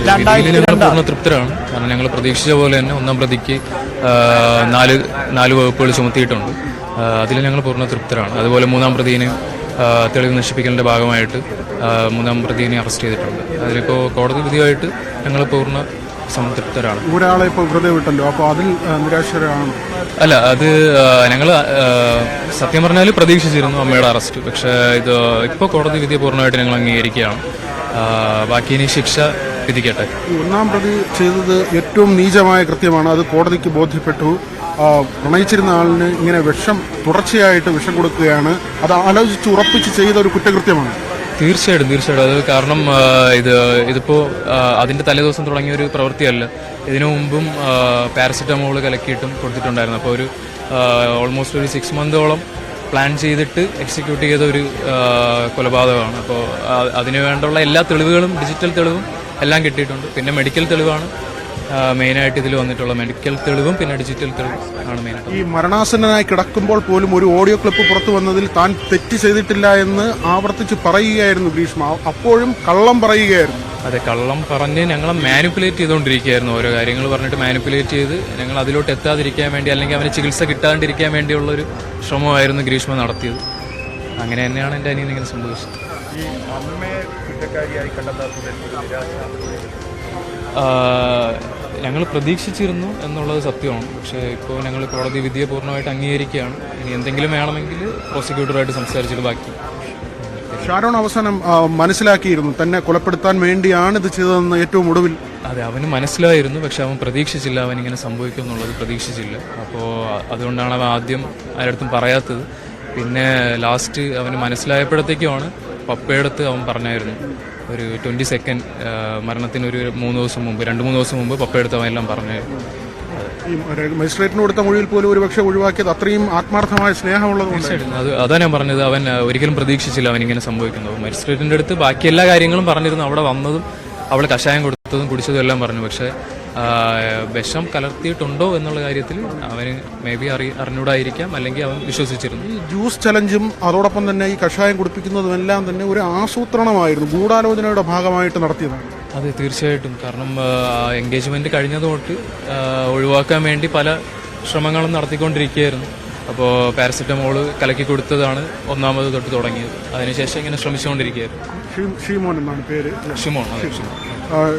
ഞങ്ങൾ പൂർണ്ണ തൃപ്തരാണ്. കാരണം ഞങ്ങൾ പ്രതീക്ഷിച്ച പോലെ തന്നെ ഒന്നാം പ്രതിക്ക് നാല് വകുപ്പുകൾ ചുമത്തിയിട്ടുണ്ട്. അതിൽ ഞങ്ങൾ പൂർണ്ണ തൃപ്തരാണ്. അതുപോലെ മൂന്നാം പ്രതിയെ തെളിവ് നശിപ്പിക്കലിന്റെ ഭാഗമായിട്ട് മൂന്നാം പ്രതിയെ അറസ്റ്റ് ചെയ്തിട്ടുണ്ട്. അതിലിപ്പോൾ കോടതി വിധിയായിട്ട് ഞങ്ങൾ പൂർണ്ണ സംതൃപ്തരാണ്. ഒരാളെ ഇപ്പോൾ വെറുതെ വിട്ടല്ലോ, അപ്പോൾ അതിൽ നിരാശരാണ്? അല്ല, അത് ഞങ്ങൾ സത്യം പറഞ്ഞാൽ പ്രതീക്ഷിച്ചിരുന്നു അമ്മയുടെ അറസ്റ്റ്. പക്ഷേ ഇത് ഇപ്പോൾ കോടതി വിധിയെ പൂർണ്ണമായിട്ട് ഞങ്ങൾ അംഗീകരിക്കുകയാണ്. ബാക്കി ഇനി ശിക്ഷ വിധിക്കട്ടെ. ഒന്നാം പ്രതി ചെയ്തത് ഏറ്റവും നീചമായ കൃത്യമാണ്. അത് കോടതിക്ക് ബോധ്യപ്പെട്ടു. പ്രണയിച്ചിരുന്ന ആളിന് ഇങ്ങനെ തുടർച്ചയായിട്ട് വിഷം കൊടുക്കുകയാണ്. അത് ആലോചിച്ച് ഉറപ്പിച്ച് ചെയ്ത ഒരു കുറ്റകൃത്യമാണ്. തീർച്ചയായിട്ടും അത് കാരണം ഇതിപ്പോൾ അതിന്റെ തലേദിവസം തുടങ്ങിയ ഒരു പ്രവൃത്തിയല്ല. ഇതിനു മുമ്പും പാരസിറ്റമോൾ കലക്കിയിട്ടും കൊടുത്തിട്ടുണ്ടായിരുന്നു. അപ്പോൾ ഒരു ഓൾമോസ്റ്റ് ഒരു 6 മന്തോളം പ്ലാൻ ചെയ്തിട്ട് എക്സിക്യൂട്ട് ചെയ്ത ഒരു കൊലപാതകമാണ്. അപ്പോൾ അതിനു വേണ്ടുള്ള എല്ലാ തെളിവുകളും, ഡിജിറ്റൽ തെളിവും എല്ലാം കിട്ടിയിട്ടുണ്ട്. പിന്നെ മെഡിക്കൽ തെളിവാണ് മെയിനായിട്ട് ഇതിൽ വന്നിട്ടുള്ള. മെഡിക്കൽ തെളിവും പിന്നെ ഡിജിറ്റൽ തെളിവും ആണ് മെയിനായിട്ട്. ഈ മരണാസന്നനായി കിടക്കുമ്പോൾ പോലും ഒരു ഓഡിയോ ക്ലിപ്പ് പുറത്തു വന്നതിൽ താൻ തെറ്റ് ചെയ്തിട്ടില്ല എന്ന് ആവർത്തിച്ച് പറയുകയായിരുന്നു ഗ്രീഷ്മ. അപ്പോഴും കള്ളം പറയുകയായിരുന്നു. അതെ, കള്ളം പറഞ്ഞ് ഞങ്ങളെ മാനിപ്പുലേറ്റ് ചെയ്തുകൊണ്ടിരിക്കുകയായിരുന്നു. ഓരോ കാര്യങ്ങൾ പറഞ്ഞിട്ട് മാനിപ്പുലേറ്റ് ചെയ്ത് ഞങ്ങൾ അതിലോട്ട് എത്താതിരിക്കാൻ വേണ്ടി, അല്ലെങ്കിൽ അവന് ചികിത്സ കിട്ടാണ്ടിരിക്കാൻ വേണ്ടിയുള്ളൊരു ശ്രമമായിരുന്നു ഗ്രീഷ്മ നടത്തിയത്. അങ്ങനെ തന്നെയാണ് എൻ്റെ അനിയൻ ഇങ്ങനെ സംഭവിച്ചത്. ഞങ്ങൾ പ്രതീക്ഷിച്ചിരുന്നു എന്നുള്ളത് സത്യമാണ്. പക്ഷേ ഇപ്പോൾ ഞങ്ങൾ കോടതി വിധിയെ പൂർണ്ണമായിട്ട് അംഗീകരിക്കുകയാണ്. ഇനി എന്തെങ്കിലും വേണമെങ്കിൽ പ്രോസിക്യൂട്ടറുമായിട്ട് സംസാരിച്ചിട്ട് ബാക്കി. ഷാരോൺ അവസാനം മനസ്സിലാക്കിയിരുന്നു തന്നെ കൊലപ്പെടുത്താൻ വേണ്ടിയാണ് ഇത് ചെയ്തതെന്ന് ഏറ്റവും ഒടുവിൽ. അതെ, അവന് മനസ്സിലായിരുന്നു. പക്ഷെ അവൻ പ്രതീക്ഷിച്ചില്ല അവനിങ്ങനെ സംഭവിക്കും എന്നുള്ളത് പ്രതീക്ഷിച്ചില്ല. അപ്പോൾ അതുകൊണ്ടാണ് അവൻ ആദ്യം ആരടുത്തും പറയാത്തത്. പിന്നെ ലാസ്റ്റ് അവന് മനസ്സിലായപ്പോഴത്തേക്കുമാണ് പപ്പയടുത്ത് അവൻ പറഞ്ഞായിരുന്നു. ഒരു 22 മരണത്തിന് ഒരു 2-3 ദിവസം മുമ്പ് പപ്പയെടുത്ത് അവൻ എല്ലാം പറഞ്ഞായിരുന്നു. മജിസ്ട്രേറ്റിന് കൊടുത്ത മൊഴിയിൽ പോലും ഒരുപക്ഷെ ഒഴിവാക്കിയത് അത്രയും ആത്മാർത്ഥമായ സ്നേഹമുള്ളത്. അതാ ഞാൻ പറഞ്ഞത്, അവൻ ഒരിക്കലും പ്രതീക്ഷിച്ചില്ല അവൻ ഇങ്ങനെ സംഭവിക്കുന്നത്. മജിസ്ട്രേറ്റിന്റെ അടുത്ത് ബാക്കി എല്ലാ കാര്യങ്ങളും പറഞ്ഞിരുന്നു. അവിടെ വന്നതും അവൾ കഷായം കൊടുത്തതും കുടിച്ചതും എല്ലാം പറഞ്ഞു. പക്ഷെ വിഷം കലർത്തിയിട്ടുണ്ടോ എന്നുള്ള കാര്യത്തിൽ അവന് മേ ബി അറിഞ്ഞൂടായിരിക്കാം, അല്ലെങ്കിൽ അവൻ വിശ്വസിച്ചിരുന്നു. ഈ ജ്യൂസ് ചലഞ്ചും അതോടൊപ്പം തന്നെ ഈ കഷായം കുടിപ്പിക്കുന്നതും എല്ലാം തന്നെ ഒരു ആസൂത്രണമായിരുന്നു, ഗൂഢാലോചനയുടെ ഭാഗമായിട്ട് നടത്തിയതാണ്. അതെ, തീർച്ചയായിട്ടും. കാരണം എൻഗേജ്മെന്റ് കഴിഞ്ഞത് തൊട്ട് ഒഴിവാക്കാൻ വേണ്ടി പല ശ്രമങ്ങളും നടത്തിക്കൊണ്ടിരിക്കുകയായിരുന്നു. അപ്പോൾ പാരസിറ്റമോള് കലക്കി കൊടുത്തതാണ് ഒന്നാമത് തൊട്ട് തുടങ്ങിയത്. അതിനുശേഷം ഇങ്ങനെ ശ്രമിച്ചുകൊണ്ടിരിക്കുകയായിരുന്നു. ഷിമോൻ എന്നാണ് പേര്. ഷിമോൻ, അതെ, ഷിമോൻ.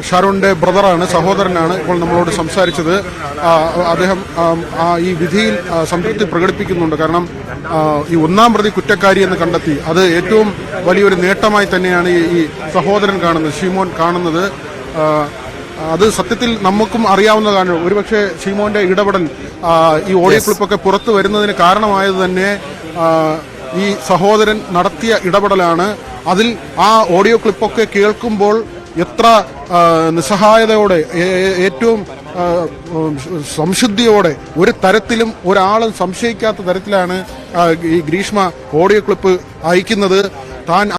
ഷാരോണിന്റെ ബ്രദറാണ്, സഹോദരനാണ് ഇപ്പോൾ നമ്മളോട് സംസാരിച്ചത്. അദ്ദേഹം ഈ വിധിയിൽ സംതൃപ്തി പ്രകടിപ്പിക്കുന്നുണ്ട്. കാരണം ഈ ഒന്നാം പ്രതി കുറ്റക്കാരി എന്ന് കണ്ടെത്തി. അത് ഏറ്റവും വലിയൊരു നേട്ടമായി തന്നെയാണ് ഈ സഹോദരൻ കാണുന്നത്, ഷിമോൻ കാണുന്നത്. അത് സത്യത്തിൽ നമുക്കും അറിയാവുന്നതാണ്. ഒരുപക്ഷെ ഷിമോന്റെ ഇടപെടൽ ഈ ഓഡിയോ ക്ലിപ്പൊക്കെ പുറത്തു വരുന്നതിന് കാരണമായത് തന്നെ ഈ സഹോദരൻ നടത്തിയ ഇടപെടലാണ്. അതിൽ ആ ഓഡിയോ ക്ലിപ്പൊക്കെ കേൾക്കുമ്പോൾ എത്ര നിസ്സഹായതയോടെ, ഏറ്റവും സംശുദ്ധിയോടെ, ഒരു തരത്തിലും ഒരാളും സംശയിക്കാത്ത തരത്തിലാണ് ഈ ഗ്രീഷ്മ ഓഡിയോ ക്ലിപ്പ് അയക്കുന്നത്. താൻ